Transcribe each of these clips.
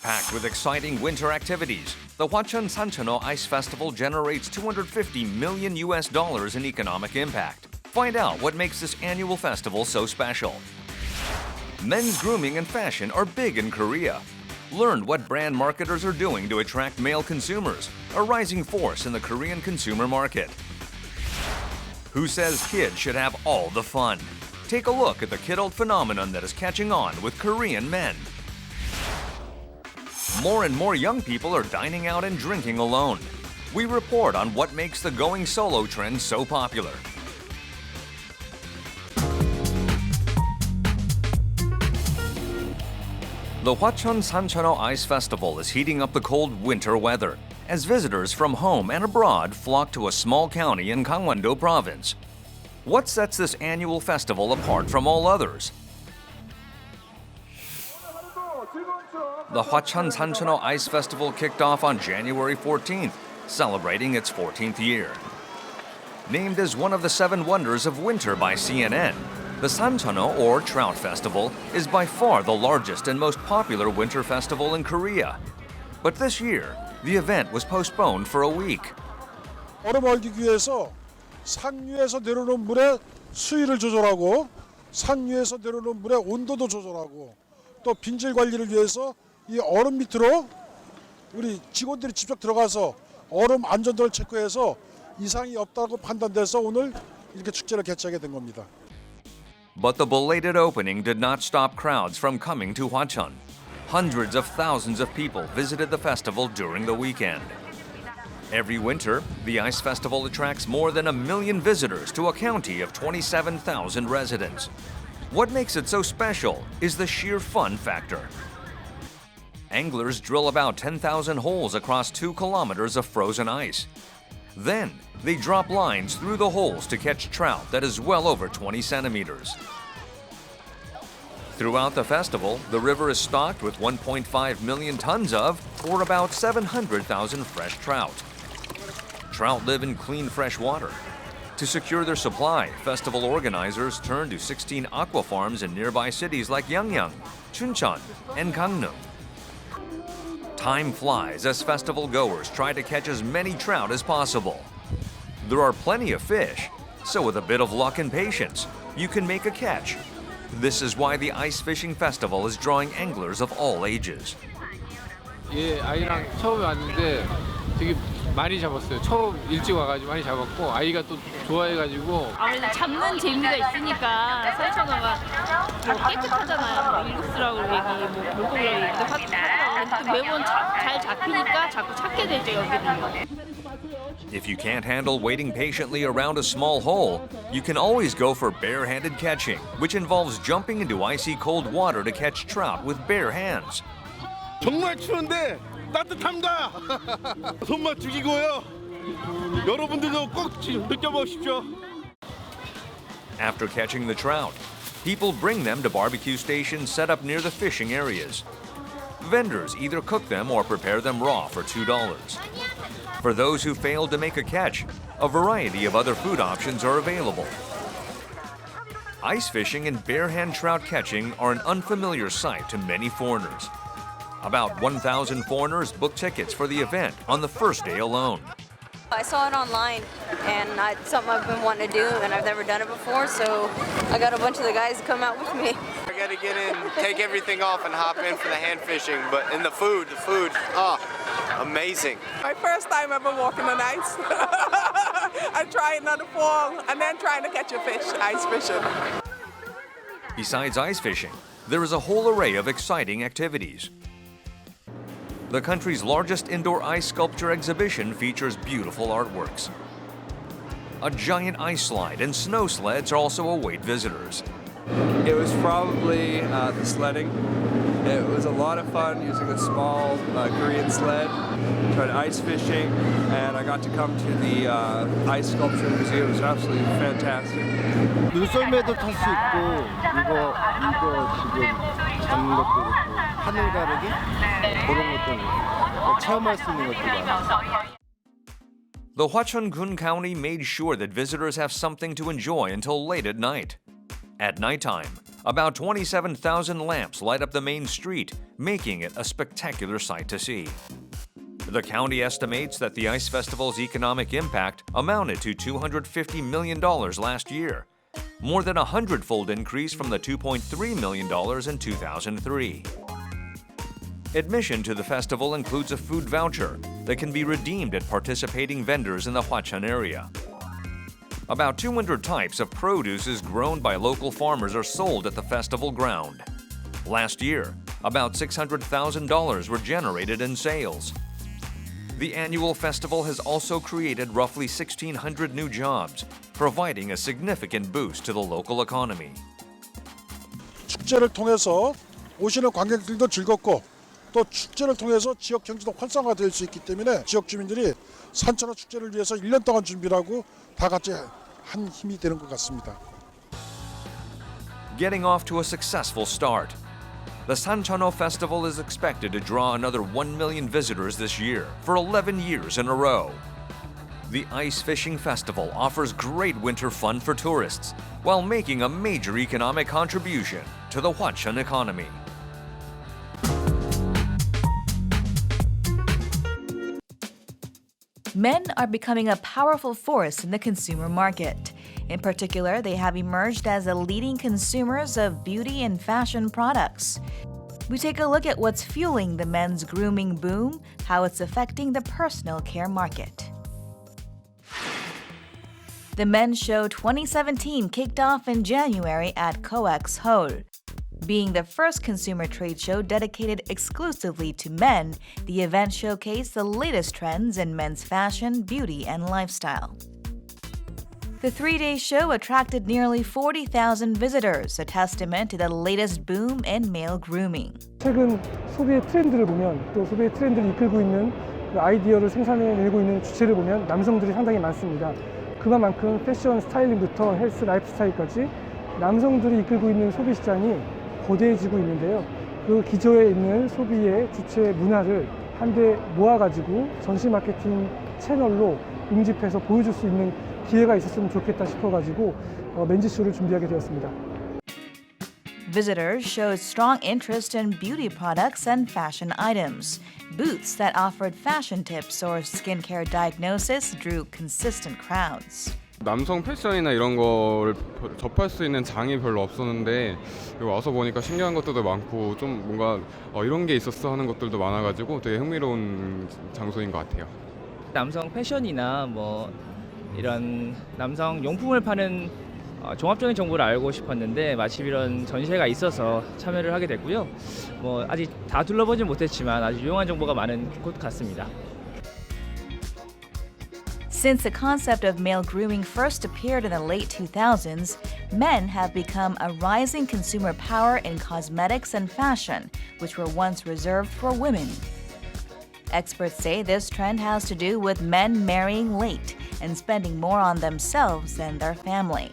Packed with exciting winter activities, the Hwacheon Sancheoneo Ice Festival generates $250 million in economic impact. Find out what makes this annual festival so special. Men's grooming and fashion are big in Korea. Learn what brand marketers are doing to attract male consumers, a rising force in the Korean consumer market. Who says kids should have all the fun? Take a look at the kidult phenomenon that is catching on with Korean men. More and more young people are dining out and drinking alone. We report on what makes the going solo trend so popular. The Hwacheon Sancheoneo Ice Festival is heating up the cold winter weather as visitors from home and abroad flock to a small county in Gangwon-do province. What sets this annual festival apart from all others? The Hwacheon Sancheoneo Ice Festival kicked off on January 14th, celebrating its 14th year. Named as one of the 7 wonders of winter by CNN, the Sancheoneo or Trout Festival is by far the largest and most popular winter festival in Korea. But this year, the event was postponed for a week. 얼음 얼기기 위해서 상류에서 내려오는 물의 수위를 조절하고 상류에서 내려오는 물의 온도도 조절하고 또 빈질 관리를 위해서 이 얼음 밑으로 우리 직원들이 직접 들어가서 얼음 안전도를 체크해서 이상이 없다고 판단돼서 오늘 이렇게 축제를 개최하게 된 겁니다. But the belated opening did not stop crowds from coming to Hwacheon. Hundreds of thousands of people visited the festival during the weekend. Every winter, the Ice Festival attracts more than 1 million visitors to a county of 27,000 residents. What makes it so special is the sheer fun factor. Anglers drill about 10,000 holes across 2 kilometers of frozen ice. Then, they drop lines through the holes to catch trout that is well over 20 centimeters. Throughout the festival, the river is stocked with 1.5 million tons of, or about 700,000 fresh trout. Trout live in clean fresh water. To secure their supply, festival organizers turn to 16 aqua farms in nearby cities like Yangyang, Chuncheon, and Gangneung. Time flies as festival goers try to catch as many trout as possible. There are plenty of fish, so with a bit of luck and patience, you can make a catch. This is why the Ice Fishing Festival is drawing anglers of all ages. 예, 아이랑 처음에 왔는데 되게 많이 잡았어요. 처음 일찍 와가지고 많이 잡았고 아이가 또 좋아해가지고 아무래도 잡는 재미가 있으니까 산천어가 뭐 깨끗하잖아요. 일국수라고 얘기, 뭐 물고기라고 얘기도 하더라고요. 근데 매번 잘 잡히니까 자꾸 찾게 되죠, 여기는. If you can't handle waiting patiently around a small hole, you can always go for barehanded catching, which involves jumping into icy cold water to catch trout with bare hands. 정말 추운데 따뜻합니다. 손맛 죽이고요. 여러분들도 꼭 느껴보십시오. After catching the trout, people bring them to barbecue stations set up near the fishing areas. Vendors either cook them or prepare them raw for $2. For those who failed to make a catch, a variety of other food options are available. Ice fishing and barehand trout catching are an unfamiliar sight to many foreigners. About 1,000 foreigners booked tickets for the event on the first day alone. I saw it online, and it's something I've been wanting to do, and I've never done it before, so I got a bunch of the guys to come out with me. I got to get in, take everything off, and hop in for the hand fishing. But in the food, amazing. My first time ever walking on ice. I tried not to fall, and then trying to catch a fish, ice fishing. Besides ice fishing, there is a whole array of exciting activities. The country's largest indoor ice sculpture exhibition features beautiful artworks. A giant ice slide and snow sleds also await visitors. It was probably the sledding. It was a lot of fun using a small Korean sled, tried ice fishing, and I got to come to the ice sculpture museum. It was absolutely fantastic. 눈썰매도 탈 수 있고 이거 지금 잡는 것도 있고 하늘 가르기 그런 것도 체험할 수 있는 것도 많아요. The Hwacheon-gun County made sure that visitors have something to enjoy until late at night. At nighttime, About 27,000 lamps light up the main street, making it a spectacular sight to see. The county estimates that the Ice Festival's economic impact amounted to $250 million last year, more than a 100-fold increase from the $2.3 million in 2003. Admission to the festival includes a food voucher that can be redeemed at participating vendors in the Hwacheon area. About 200 types of produce grown by local farmers are sold at the festival ground. Last year, about $600,000 were generated in sales. The annual festival has also created roughly 1,600 new jobs, providing a significant boost to the local economy. 축제를 통해서 오시는 관객들도 즐겁고 또 축제를 통해서 지역 경제도 활성화될 수 있기 때문에 지역 주민들이 산천어 축제를 위해서 1년 동안 준비를 하고 다 같이 한 힘이 되는 것 같습니다. Getting off to a successful start. The Sancheoneo Festival is expected to draw another 1 million visitors this year for 11 years in a row. The Ice Fishing Festival offers great winter fun for tourists while making a major economic contribution to the Hwacheon economy. Men are becoming a powerful force in the consumer market. In particular, they have emerged as the leading consumers of beauty and fashion products. We take a look at what's fueling the men's grooming boom, how it's affecting the personal care market. The Men's Show 2017 kicked off in January at COEX Seoul. Being the first consumer trade show dedicated exclusively to men, the event showcased the latest trends in men's fashion, beauty, and lifestyle. The three-day show attracted nearly 40,000 visitors, a testament to the latest boom in male grooming. 최근 소비의 트렌드를 보면 또 소비의 트렌드를 이끌고 있는 그 아이디어를 생산해내고 있는 주체를 보면 남성들이 상당히 많습니다. 그만큼 패션 스타일링부터 헬스 라이프스타일까지 남성들이 이끌고 있는 소비 시장이 거대해지고 있는데요. 그 기저에 있는 소비의 주체 문화를 한데 모아가지고 전시 마케팅 채널로 응집해서 보여줄 수 있는 기회가 있었으면 좋겠다 싶어가지고 맨즈쇼를 준비하게 되었습니다. Visitors showed strong interest in beauty products and fashion items. Booths that offered fashion tips or skincare diagnosis drew consistent crowds. 남성 패션이나 이런 거를 접할 수 있는 장이 별로 없었는데 여기 와서 보니까 신기한 것들도 많고 좀 뭔가 이런 게 있었어 하는 것들도 많아가지고 되게 흥미로운 장소인 것 같아요. 남성 패션이나 뭐 이런 남성 용품을 파는 종합적인 정보를 알고 싶었는데 마침 이런 전시회가 있어서 참여를 하게 됐고요. 뭐 아직 다 둘러보진 못했지만 아주 유용한 정보가 많은 곳 같습니다. Since the concept of male grooming first appeared in the late 2000s, men have become a rising consumer power in cosmetics and fashion, which were once reserved for women. Experts say this trend has to do with men marrying late and spending more on themselves than their family.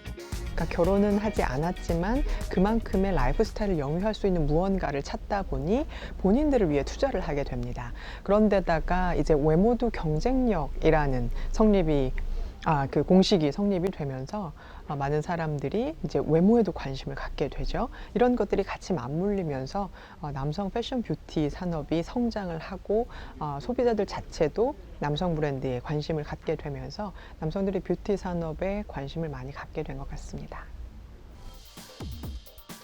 그러니까 결혼은 하지 않았지만 그만큼의 라이프 스타일을 영위할 수 있는 무언가를 찾다 보니 본인들을 위해 투자를 하게 됩니다. 그런데다가 이제 외모도 경쟁력이라는 그 공식이 성립이 되면서 많은 사람들이 이제 외모에도 관심을 갖게 되죠. 이런 것들이 같이 맞물리면서 남성 패션 뷰티 산업이 성장을 하고 소비자들 자체도 남성 브랜드에 관심을 갖게 되면서 남성들이 뷰티 산업에 관심을 많이 갖게 된 것 같습니다.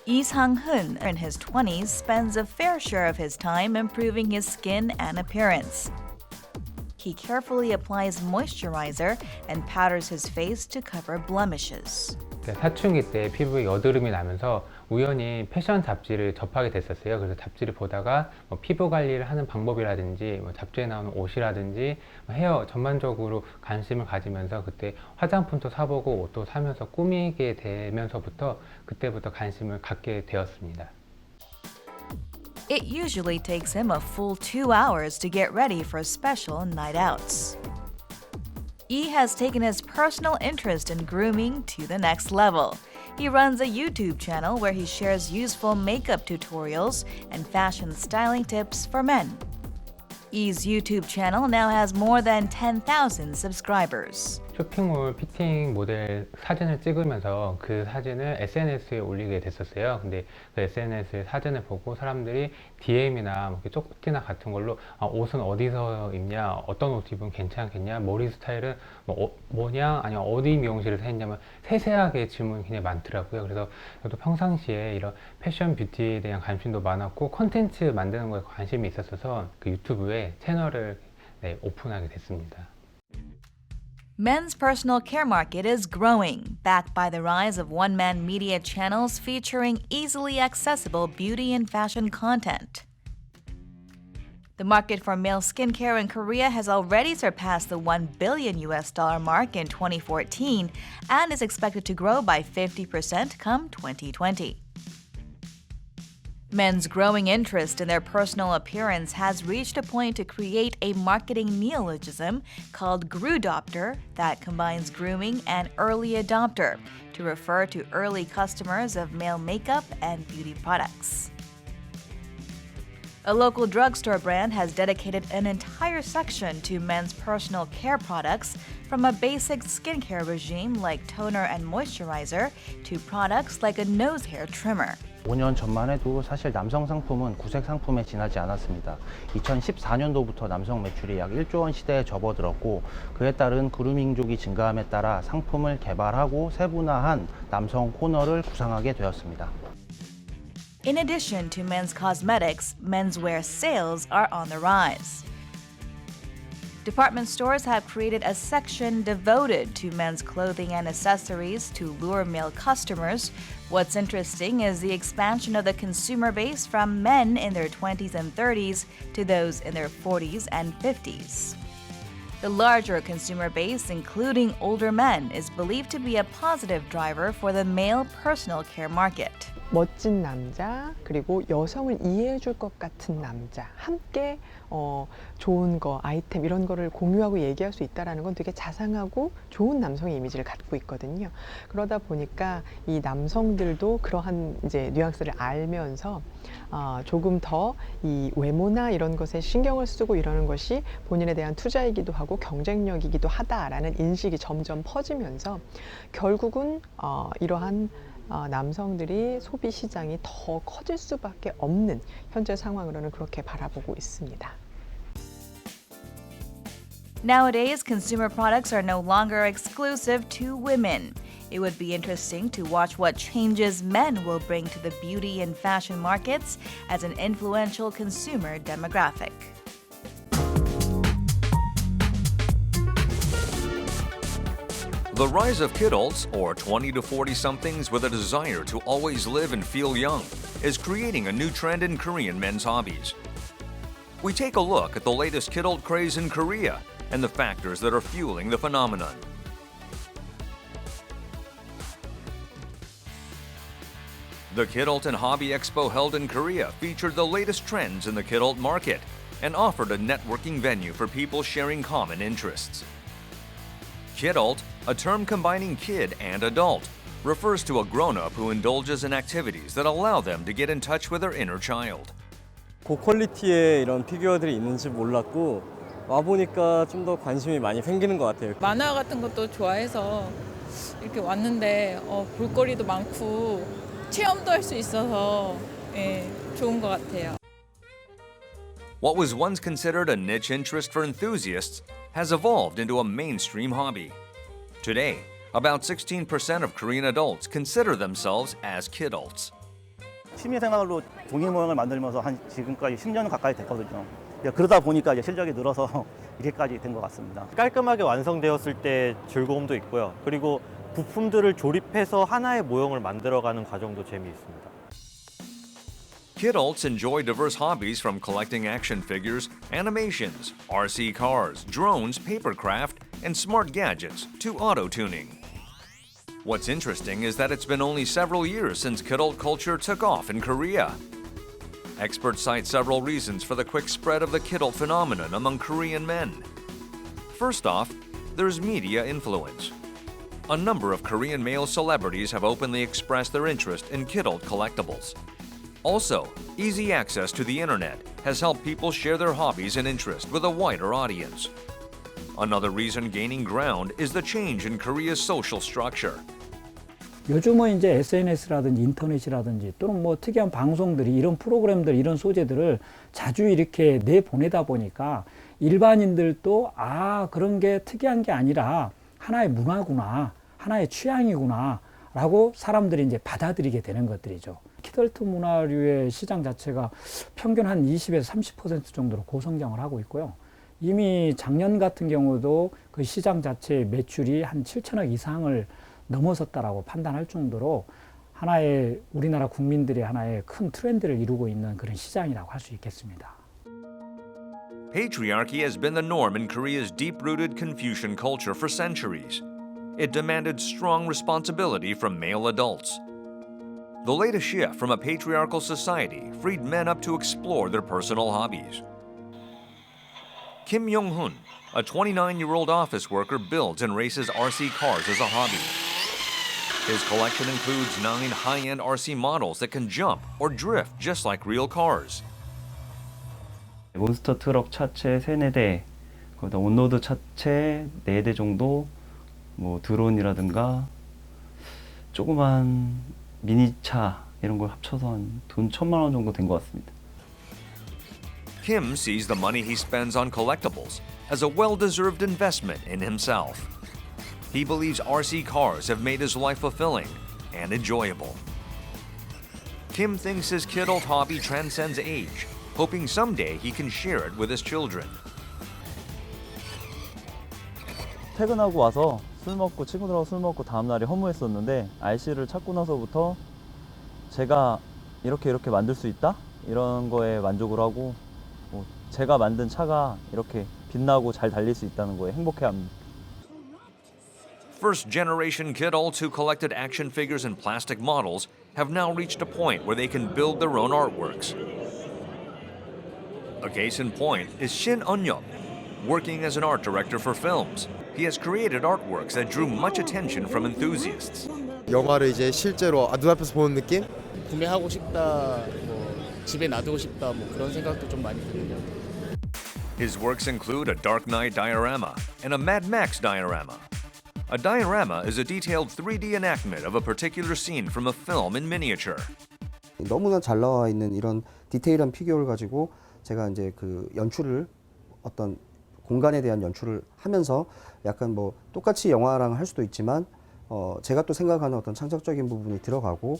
Lee Sang-hoon, in his 20s, spends a fair share of his time improving his skin and appearance. He carefully applies moisturizer and powders his face to cover blemishes. 사춘기 때 피부에 여드름이 나면서 우연히 패션 잡지를 접하게 됐었어요. 그래서 잡지를 보다가 피부 관리를 하는 방법이라든지 잡지에 나오는 옷이라든지 헤어 전반적으로 관심을 가지면서 그때 화장품도 사보고 옷도 사면서 꾸미게 되면서부터 그때부터 관심을 갖게 되었습니다. It usually takes him a full 2 hours to get ready for special night outs. Yi has taken his personal interest in grooming to the next level. He runs a YouTube channel where he shares useful makeup tutorials and fashion styling tips for men. Yi's YouTube channel now has more than 10,000 subscribers. 쇼핑몰 피팅 모델 사진을 찍으면서 그 사진을 SNS에 올리게 됐었어요. 근데 그 SNS의 사진을 보고 사람들이 DM이나 뭐 쪽지나 같은 걸로 옷은 어디서 입냐, 어떤 옷 입으면 괜찮겠냐, 머리 스타일은 뭐냐, 아니면 어디 미용실에서 했냐면 세세하게 질문이 굉장히 많더라고요. 그래서 저도 평상시에 이런 패션 뷰티에 대한 관심도 많았고 콘텐츠 만드는 거에 관심이 있었어서 그 유튜브에 채널을 오픈하게 됐습니다. Men's personal care market is growing, backed by the rise of one-man media channels featuring easily accessible beauty and fashion content. The market for male skincare in Korea has already surpassed the $1 billion mark in 2014 and is expected to grow by 50% come 2020. Men's growing interest in their personal appearance has reached a point to create a marketing neologism called Groodopter that combines grooming and early adopter to refer to early customers of male makeup and beauty products. A local drugstore brand has dedicated an entire section to men's personal care products, from a basic skincare regime like toner and moisturizer to products like a nose hair trimmer. 5년 전만 해도 사실 남성 상품은 구색 상품에 지나지 않았습니다. 2014년도부터 남성 매출이 약 1조 원 시대에 접어들었고 그에 따른 그루밍족이 증가함에 따라 상품을 개발하고 세분화한 남성 코너를 구상하게 되었습니다. In addition to men's cosmetics, menswear sales are on the rise. Department stores have created a section devoted to men's clothing and accessories to lure male customers. What's interesting is the expansion of the consumer base from men in their 20s and 30s to those in their 40s and 50s. The larger consumer base, including older men, is believed to be a positive driver for the male personal care market. 멋진 남자, 그리고 여성을 이해해 줄 것 같은 남자, 함께 좋은 거, 아이템 이런 거를 공유하고 얘기할 수 있다는 건 되게 자상하고 좋은 남성의 이미지를 갖고 있거든요. 그러다 보니까 이 남성들도 그러한 이제 뉘앙스를 알면서 조금 더 이 외모나 이런 것에 신경을 쓰고 이러는 것이 본인에 대한 투자이기도 하고 경쟁력이기도 하다라는 인식이 점점 퍼지면서 결국은 이러한 남성들이 소비 시장이 더 커질 수밖에 없는 현재 상황으로는 그렇게 바라보고 있습니다. Nowadays, consumer products are no longer exclusive to women. It would be interesting to watch what changes men will bring to the beauty and fashion markets as an influential consumer demographic. The rise of kidults, or 20 to 40-somethings with a desire to always live and feel young, is creating a new trend in Korean men's hobbies. We take a look at the latest kidult craze in Korea and the factors that are fueling the phenomenon. The Kidult and Hobby Expo held in Korea featured the latest trends in the kidult market and offered a networking venue for people sharing common interests. Kidult, a term combining kid and adult, refers to a grown-up who indulges in activities that allow them to get in touch with their inner child. 고퀄리티의 이런 피규어들이 있는지 몰랐고 와보니까 좀 더 관심이 많이 생기는 것 같아요. 만화 같은 것도 좋아해서 이렇게 왔는데 볼거리도 많고 체험도 할 수 있어서 좋은 것 같아요. What was once considered a niche interest for enthusiasts has evolved into a mainstream hobby. Today, about 16% of Korean adults consider themselves as kidults. 취미생활로 종이 모양을 만들면서 한 지금까지 10년 가까이 됐거든요. 그러다 보니까 이제 실력이 늘어서 이렇게까지 된 것 같습니다. 깔끔하게 완성되었을 때 즐거움도 있고요. 그리고 부품들을 조립해서 하나의 모형을 만들어가는 과정도 재미있습니다. Kidults enjoy diverse hobbies from collecting action figures, animations, RC cars, drones, papercraft, and smart gadgets to auto-tuning. What's interesting is that it's been only several years since kidult culture took off in Korea. Experts cite several reasons for the quick spread of the kidult phenomenon among Korean men. First off, there's media influence. A number of Korean male celebrities have openly expressed their interest in kidult collectibles. Also, easy access to the internet has helped people share their hobbies and interests with a wider audience. Another reason gaining ground is the change in Korea's social structure. 요즘은 이제 SNS라든지 인터넷이라든지 또는 뭐 특이한 방송들이 이런 프로그램들 이런 소재들을 자주 이렇게 내보내다 보니까 일반인들도 그런 게 특이한 게 아니라 하나의 문화구나, 하나의 취향이구나 라고 사람들이 이제 받아들이게 되는 것들이죠. 키덜트 문화류의 시장 자체가 평균 한 20에서 30% 정도로 고성장을 하고 있고요. 이미 작년 같은 경우도 그 시장 자체의 매출이 한 7천억 이상을 넘어섰다라고 판단할 정도로 하나의 우리나라 국민들의 하나의 큰 트렌드를 이루고 있는 그런 시장이라고 할 수 있겠습니다. Patriarchy has been the norm in Korea's deep-rooted Confucian culture for centuries. It demanded strong responsibility from male adults. The latest shift from a patriarchal society freed men up to explore their personal hobbies. Kim Yong-hun, a 29-year-old office worker, builds and races RC cars as a hobby. His collection includes 9 high-end RC models that can jump or drift just like real cars. 몬스터 트럭 차체 3-4대, 거기다 온로드 차체 4대 정도, 뭐 드론이라든가 조그만 미니차 이런 걸 합쳐서 한 돈 1,000만 원 정도 된 것 같습니다. Kim sees the money he spends on collectibles as a well-deserved investment in himself. He believes RC cars have made his life fulfilling and enjoyable. Kim thinks his kidult hobby transcends age, hoping someday he can share it with his children. 퇴근하고 와서 친구들하고 술 먹고 다음날에 허무했었는데 RC를 찾고 나서부터 제가 이렇게 만들 수 있다? 이런 거에 만족을 하고 제가 만든 차가 이렇게 빛나고 잘 달릴 수 있다는 거에 행복해합니다. First-generation kidults who collected action figures and plastic models have now reached a point where they can build their own artworks. A case in point is Shin Eun-yeop, working as an art director for films. He has created artworks that drew much attention from enthusiasts. 영화를 이제 실제로 눈앞에서 보는 느낌? 구매하고 싶다, 집에 놔두고 싶다, 그런 생각도 좀 많이 드는 것 같아요. His works include a Dark Knight diorama and a Mad Max diorama. A diorama is a detailed 3D enactment of a particular scene from a film in miniature. 너무나 잘 나와 있는 이런 디테일한 피규어를 가지고 제가 이제 그 연출을 어떤 공간에 대한 연출을 하면서 약간 똑같이 영화랑 할 수도 있지만 제가 또 생각하는 어떤 창작적인 부분이 들어가고.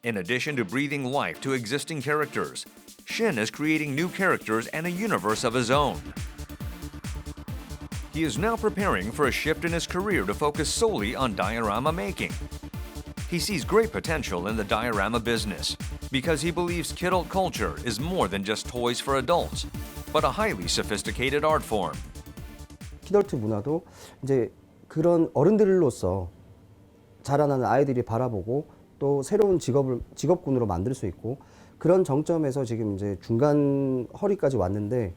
In addition to breathing life to existing characters, Shin is creating new characters and a universe of his own. He is now preparing for a shift in his career to focus solely on diorama making. He sees great potential in the diorama business because he believes kidult culture is more than just toys for adults, but a highly sophisticated art form. 키덜트 문화도 이제 그런 어른들로서 자라나는 아이들이 바라보고 또 새로운 직업군으로 만들 수 있고 그런 정점에서 지금 이제 중간 허리까지 왔는데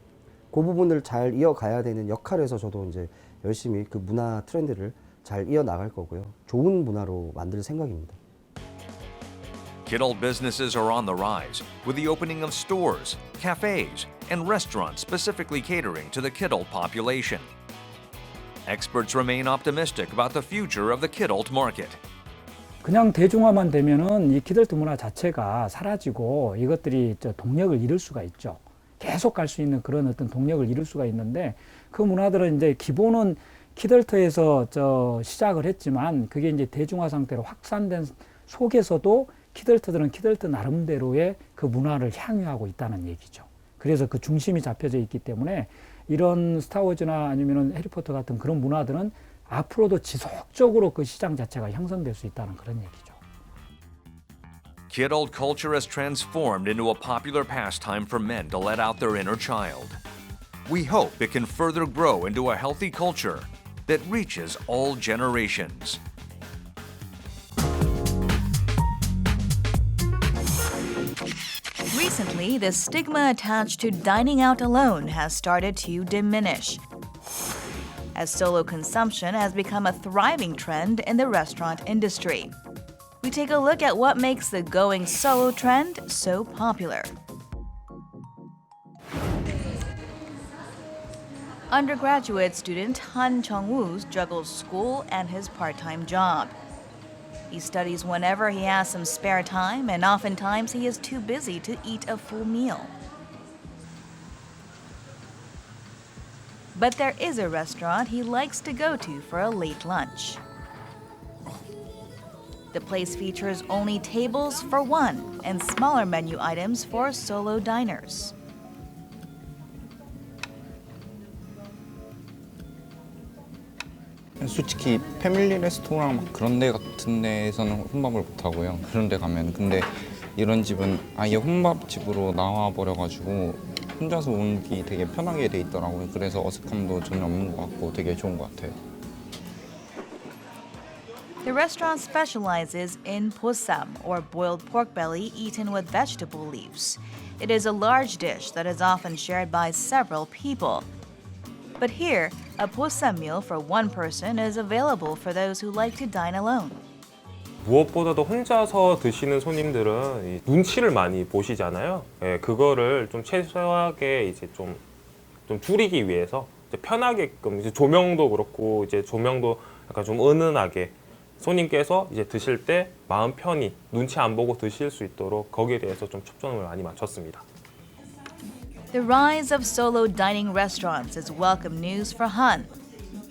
그 부분을 잘 이어가야 되는 역할에서 저도 이제 열심히 그 문화 트렌드를 잘 이어나갈 거고요. 좋은 문화로 만들 생각입니다. Kidult businesses are on the rise with the opening of stores, cafes, and restaurants specifically catering to the kidult population. Experts remain optimistic about the future of the kidult market. 그냥 대중화만 되면은 이 키덜트 문화 자체가 사라지고 이것들이 동력을 잃을 수가 있죠. 계속 갈 수 있는 그런 어떤 동력을 잃을 수가 있는데 그 문화들은 이제 기본은 키덜트에서 시작을 했지만 그게 이제 대중화 상태로 확산된 속에서도 키덜트들은 키덜트 나름대로의 그 문화를 향유하고 있다는 얘기죠. 그래서 그 중심이 잡혀져 있기 때문에 이런 스타워즈나 아니면 해리포터 같은 그런 문화들은 앞으로도 지속적으로 그 시장 자체가 형성될 수 있다는 그런 얘기죠. Kidult culture has transformed into a popular pastime for men to let out their inner child. We hope it can further grow into a healthy culture that reaches all generations. Recently, the stigma attached to dining out alone has started to diminish, as solo consumption has become a thriving trend in the restaurant industry. We take a look at what makes the going solo trend so popular. Undergraduate student Han Jung-woo juggles school and his part-time job. He studies whenever he has some spare time, and oftentimes he is too busy to eat a full meal. But there is a restaurant he likes to go to for a late lunch. The place features only tables for one and smaller menu items for solo diners. 솔직히 패밀리 레스토랑 막 그런 데 같은 데에서는 혼밥을 못 하고요. 그런 데 가면 근데 이런 집은 아예 혼밥집으로 나와 버려 가지고 혼자서 오기 되게 편하게 돼 있더라고요. 그래서 어색함도 전혀 없는 것 같고 되게 좋은 것 같아요. The restaurant specializes in 보쌈, or boiled pork belly eaten with vegetable leaves. It is a large dish that is often shared by several people. But here, a 보쌈 meal for one person is available for those who like to dine alone. 무엇보다도 혼자서 드시는 손님들은 눈치를 많이 보시잖아요. 예, 그거를 좀 최소하게 이제 좀 줄이기 위해서 이제 편하게끔 이제 조명도 그렇고 이제 조명도 약간 좀 은은하게 손님께서 이제 드실 때 마음 편히 눈치 안 보고 드실 수 있도록 거기에 대해서 좀 초점을 많이 맞췄습니다. The rise of solo dining restaurants is welcome news for Han,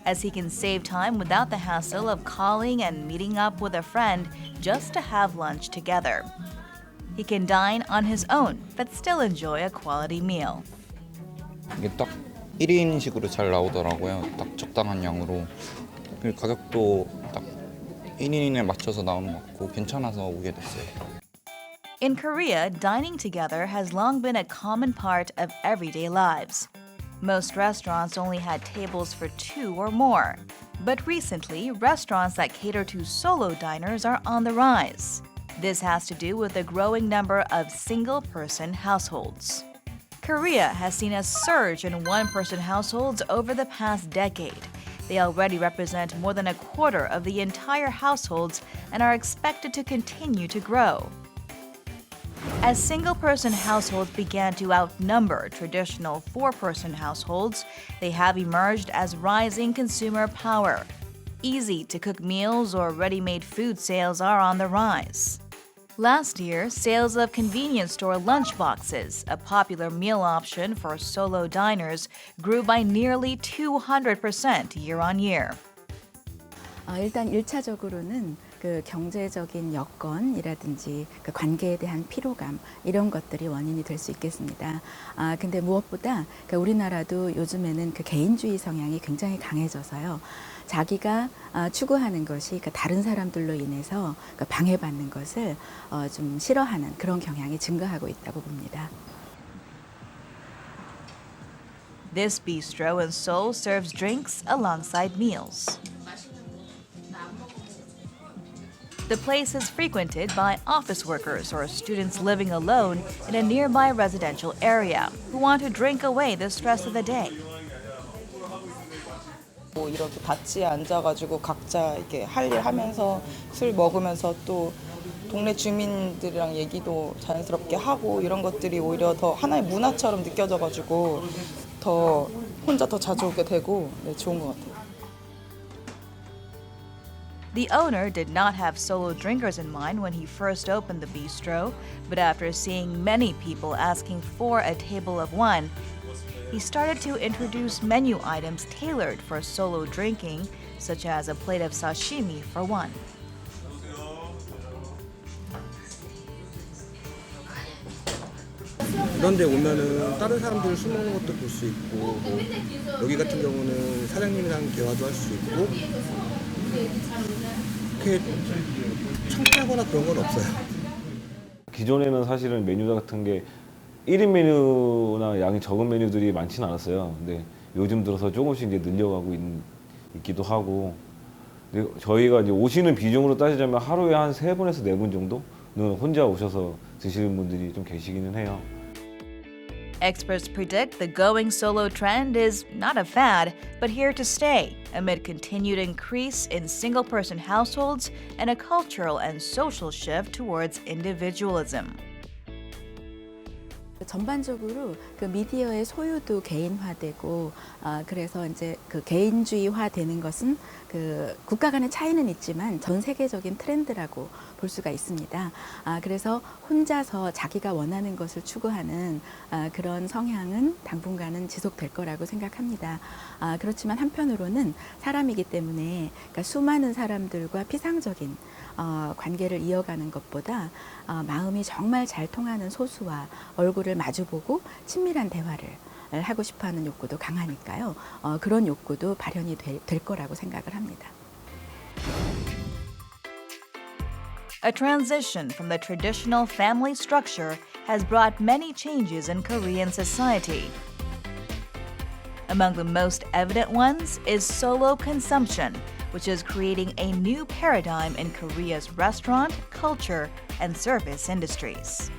as he can save time without the hassle of calling and meeting up with a friend just to have lunch together. He can dine on his own, but still enjoy a quality meal. 이게 딱 1인식으로 잘 나오더라고요. 딱 적당한 양으로. 그리고 가격도 딱 1인에 맞춰서 나오는 것 같고 괜찮아서 오게 됐어요. In Korea, dining together has long been a common part of everyday lives. Most restaurants only had tables for two or more. But recently, restaurants that cater to solo diners are on the rise. This has to do with the growing number of single-person households. Korea has seen a surge in one-person households over the past decade. They already represent more than a quarter of the entire households and are expected to continue to grow. As single-person households began to outnumber traditional four-person households, they have emerged as rising consumer power. Easy-to-cook meals or ready-made food sales are on the rise. Last year, sales of convenience store lunchboxes, a popular meal option for solo diners, grew by nearly 200% year-on-year. 일단 1차적으로는 그 경제적인 여건이라든지 그 관계에 대한 피로감 이런 것들이 원인이 될 수 있겠습니다. 근데 무엇보다 그러니까 우리나라도 요즘에는 그 개인주의 성향이 굉장히 강해져서요. 자기가 추구하는 것이 그 다른 사람들로 인해서 그 방해받는 것을 좀 싫어하는 그런 경향이 증가하고 있다고 봅니다. This bistro in Seoul serves drinks alongside meals. The place is frequented by office workers or students living alone in a nearby residential area who want to drink away the stress of the day. 이렇게 밭지에 앉아가지고 각자 이렇게 할 일 하면서 술 먹으면서 또 동네 주민들이랑 얘기도 자연스럽게 하고 이런 것들이 오히려 더 하나의 문화처럼 느껴져가지고 더 혼자 더 자주 오게 되고 좋은 것 같아요. The owner did not have solo drinkers in mind when he first opened the bistro, but after seeing many people asking for a table of one, he started to introduce menu items tailored for solo drinking, such as a plate of sashimi for one. 이런 데 오면은 다른 사람들 술 먹는 것도 볼 수 있고 뭐 여기 같은 경우는 사장님이랑 대화도 할 수 있고 그렇게 창피하거나 그런 건 없어요. 기존에는 사실은 메뉴 같은 게 1인 메뉴나 양이 적은 메뉴들이 많지는 않았어요. 근데 요즘 들어서 조금씩 이제 늘려가고 있기도 하고. 근데 저희가 이제 오시는 비중으로 따지자면 하루에 한 3분에서 4분 정도는 혼자 오셔서 드시는 분들이 좀 계시기는 해요. Experts predict the going solo trend is not a fad, but here to stay amid continued increase in single-person households and a cultural and social shift towards individualism. 전반적으로 그 미디어의 소유도 개인화되고 그래서 이제 그 개인주의화 되는 것은 그 국가 간의 차이는 있지만 전 세계적인 트렌드라고 볼 수가 있습니다. 그래서 혼자서 자기가 원하는 것을 추구하는 그런 성향은 당분간은 지속될 거라고 생각합니다. 그렇지만 한편으로는 사람이기 때문에 그러니까 수많은 사람들과 피상적인 관계를 이어가는 것보다 마음이 정말 잘 통하는 소수와 얼굴을 마주보고 친밀한 대화를 하고 싶어하는 욕구도 강하니까요. 그런 욕구도 발현이 될 거라고 생각을 합니다. A transition from the traditional family structure has brought many changes in Korean society. Among the most evident ones is solo consumption, which is creating a new paradigm in Korea's restaurant, culture, and service industries.